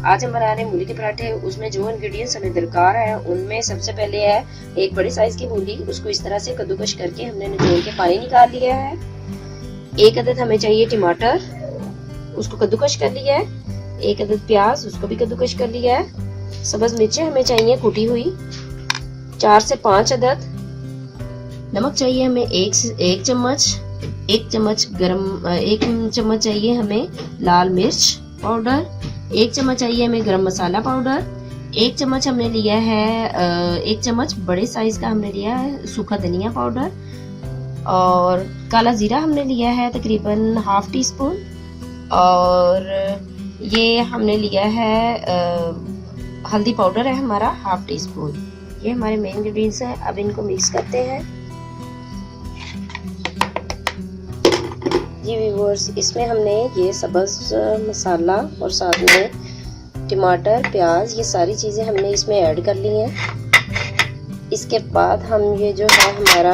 आज हम बना रहे हैं मूली के पराठे। उसमें जो इंग्रेडिएंट्स हमें दरकार है उनमें सबसे पहले है एक बड़े साइज की मूली, उसको इस तरह से कद्दूकश करके हमने निचोड़ के पानी निकाल लिया है। एक अदद हमें चाहिए टमाटर, उसको कद्दूकश कर लिया है। एक अदद प्याज, उसको भी कद्दूकश कर लिया है। सब्ज मिर्चें हमें चाहिए कुटी हुई 4 से 5 अदद। नमक चाहिए हमें एक चम्मच। एक चम्मच चाहिए हमें लाल मिर्च पाउडर। 1 चम्मच चाहिए हमें गरम मसाला पाउडर। 1 चम्मच हमने लिया है 1 चम्मच बड़े साइज का हमने लिया है सूखा धनिया पाउडर। और काला जीरा हमने लिया है तकरीबन ½ टी स्पून। और ये हमने लिया है हल्दी पाउडर है हमारा ½ टी स्पून। ये हमारे मेन इंग्रेडिएंट्स हैं। अब इनको मिक्स करते हैं। जी व्यूअर्स, इसमें हमने ये सब्ज मसाला और साथ में टमाटर प्याज ये सारी चीज़ें हमने इसमें ऐड कर ली हैं। इसके बाद हम ये जो है हमारा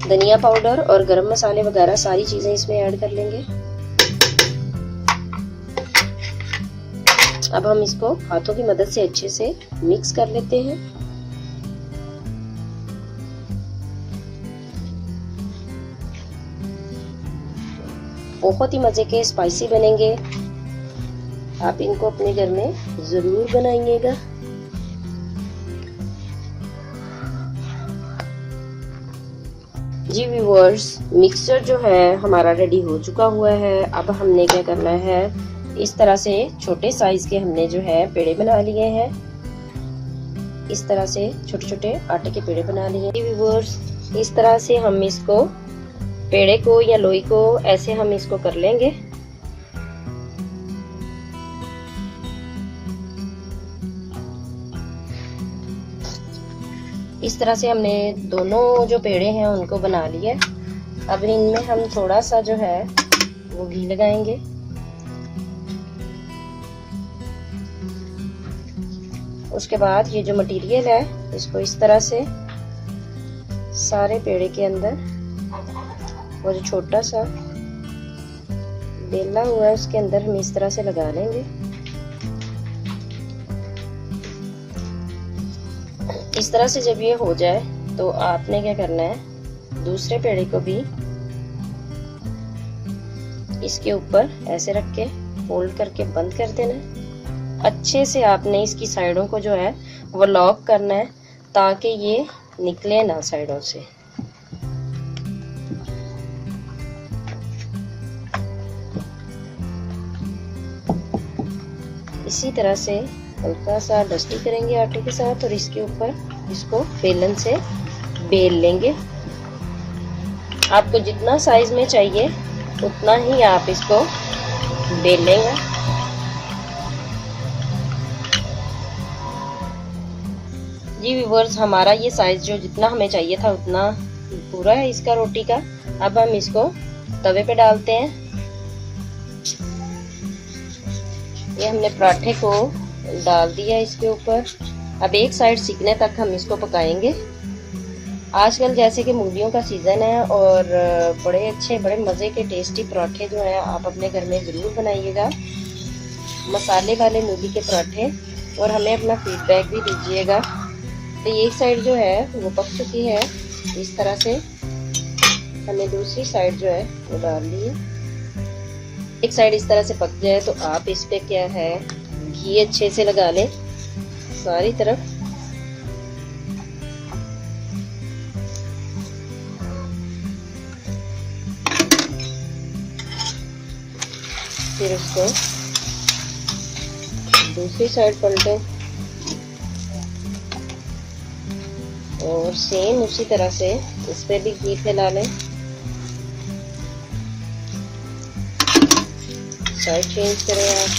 धनिया पाउडर और गरम मसाले वगैरह सारी चीज़ें इसमें ऐड कर लेंगे। अब हम इसको हाथों की मदद से अच्छे से मिक्स कर लेते हैं। बहुत ही मजे के स्पाइसी बनेंगे। आप इनको अपने घर में जरूर बनाइएगा। जी व्यूअर्स, मिक्सचर जो है हमारा रेडी हो चुका हुआ है। अब हमने क्या करना है, इस तरह से छोटे साइज के हमने जो है पेड़े बना लिए हैं। इस तरह से छोटे छोटे आटे के पेड़े बना लिए। जी व्यूअर्स, इस तरह से हम इसको पेड़े को या लोई को ऐसे हम इसको कर लेंगे। इस तरह से हमने दोनों जो पेड़े हैं उनको बना लिया। अब इनमें हम थोड़ा सा जो है वो घी लगाएंगे। उसके बाद ये जो मटेरियल है इसको इस तरह से सारे पेड़े के अंदर, वो जो छोटा सा बेला हुआ है उसके अंदर हम इस तरह से लगा लेंगे। इस तरह से जब ये हो जाए तो आपने क्या करना है, दूसरे पेड़े को भी इसके ऊपर ऐसे रख के फोल्ड करके बंद कर देना। अच्छे से आपने इसकी साइडों को जो है वो लॉक करना है ताकि ये निकले ना साइडों से। इसी तरह से हल्का सा डस्टी करेंगे आटे के साथ और इसके ऊपर इसको बेलन से बेल लेंगे। आपको जितना साइज में चाहिए उतना ही आप इसको बेल लेंगे। जी व्यूअर्स, हमारा ये साइज जो जितना हमें चाहिए था उतना पूरा है इसका रोटी का। अब हम इसको तवे पे डालते हैं। ये हमने पराठे को डाल दिया इसके ऊपर। अब एक साइड सिकने तक हम इसको पकाएंगे। आजकल जैसे कि मूलियों का सीज़न है और बड़े अच्छे बड़े मज़े के टेस्टी पराठे जो हैं आप अपने घर में ज़रूर बनाइएगा, मसाले वाले मूली के पराठे। और हमें अपना फीडबैक भी दीजिएगा। तो एक साइड जो है वो पक चुकी है। इस तरह से हमें दूसरी साइड जो है वो डाल ली है। एक साइड इस तरह से पक जाए तो आप इस पे क्या है घी अच्छे से लगा लें सारी तरफ। फिर उसको दूसरी साइड पलटें और सेम उसी तरह से इस पे भी घी फैला लें। साइड चेंज करें आप।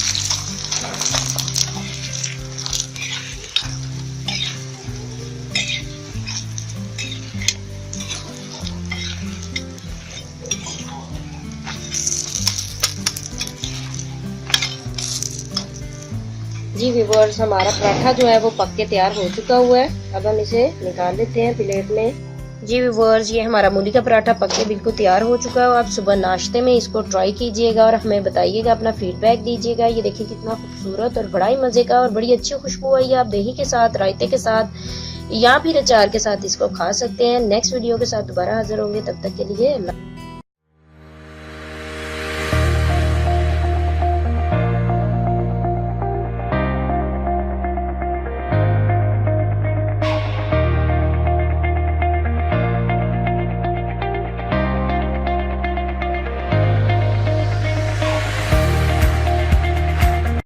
जी व्यूअर्स, हमारा पराठा जो है वो पक के तैयार हो चुका हुआ है। अब हम इसे निकाल लेते हैं प्लेट में। जी व्यूअर्स, ये हमारा मूली का पराठा पक के बिल्कुल तैयार हो चुका है। आप सुबह नाश्ते में इसको ट्राई कीजिएगा और हमें बताइएगा, अपना फीडबैक दीजिएगा। ये देखिए कितना खूबसूरत और बड़ा ही मज़े का और बड़ी अच्छी खुशबू आई है। आप दही के साथ, रायते के साथ या फिर अचार के साथ इसको खा सकते हैं। नेक्स्ट वीडियो के साथ दोबारा हाजिर होंगे, तब तक के लिए अल्लाह।